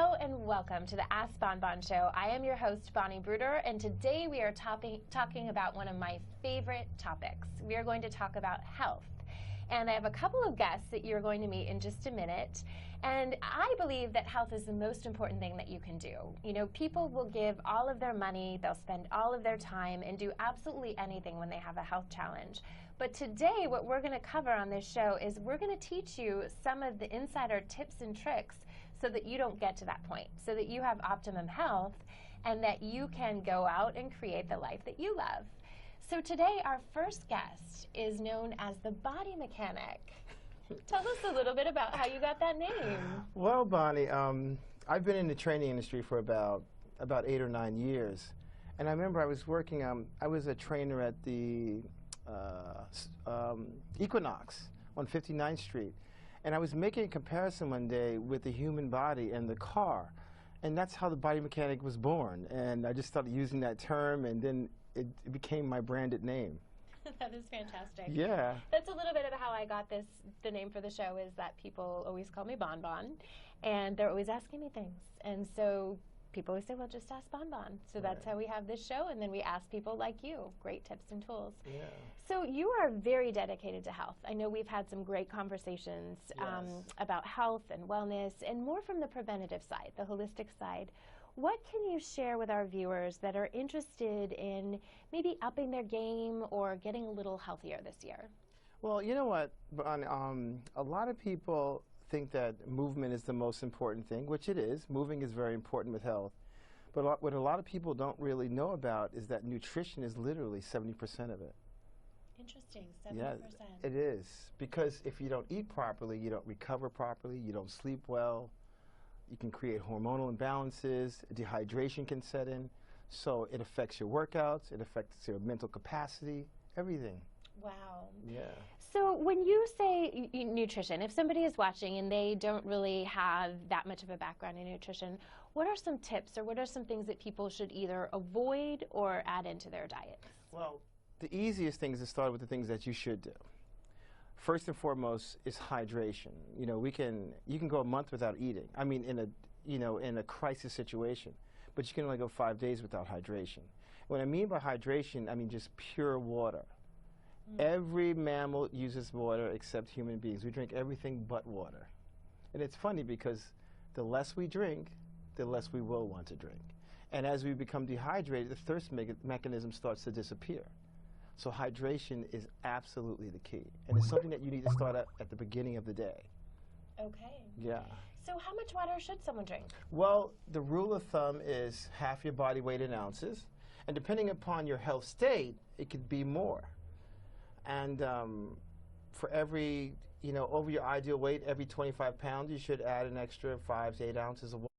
Hello and welcome to the Ask Bonbon Show. I am your host, Bonnie Bruder, and today we are talking about one of my favorite topics. We are going to talk about health. And I have a couple of guests that you're going to meet in just a minute. And I believe that health is the most important thing that you can do. You know, people will give all of their money, they'll spend all of their time and do absolutely anything when they have a health challenge. But today, what we're going to cover on this show is we're going to teach you some of the insider tips and tricks so that you don't get to that point, so that you have optimum health and that you can go out and create the life that you love. So today, our first guest is known as the Body Mechanic. Tell us a little bit about how you got that name. Well, Bonnie, I've been in the training industry for about 8 or 9 years. And I remember I was working, I was a trainer at the Equinox on 59th Street. And I was making a comparison one day with the human body and the car. And that's how the Body Mechanic was born. And I just started using that term, and then it became my branded name. That is fantastic. Yeah. That's a little bit of how I got the name for the show, is that people always call me Bonbon, and they're always asking me things. And so people always say, well, just ask Bonbon. So that's how we have this show, and then we ask people like you, great tips and tools. Yeah. So you are very dedicated to health. I know we've had some great conversations about health and wellness, and more from the preventative side, the holistic side. What can you share with our viewers that are interested in maybe upping their game or getting a little healthier this year? Well, you know what, a lot of people think that movement is the most important thing, which it is. Moving is very important with health. But what a lot of people don't really know about is that nutrition is literally 70% of it. Interesting, 70%. Yeah, it is. Because if you don't eat properly, you don't recover properly, you don't sleep well, you can create hormonal imbalances, dehydration can set in, so it affects your workouts, it affects your mental capacity, everything. Wow. Yeah. So when you say nutrition, if somebody is watching and they don't really have that much of a background in nutrition, what are some tips or what are some things that people should either avoid or add into their diet? Well, the easiest thing is to start with the things that you should do. First and foremost is hydration. You know, you can go a month without eating. I mean, in a crisis situation, but you can only go 5 days without hydration. What I mean by hydration, I mean just pure water. Every mammal uses water except human beings. We drink everything but water. And it's funny because the less we drink, the less we will want to drink. And as we become dehydrated, the thirst mechanism starts to disappear. So hydration is absolutely the key. And it's something that you need to start at the beginning of the day. Okay. Yeah. So how much water should someone drink? Well, the rule of thumb is half your body weight in ounces. And depending upon your health state, it could be more. And for every, over your ideal weight, every 25 pounds, you should add an extra 5 to 8 ounces of water.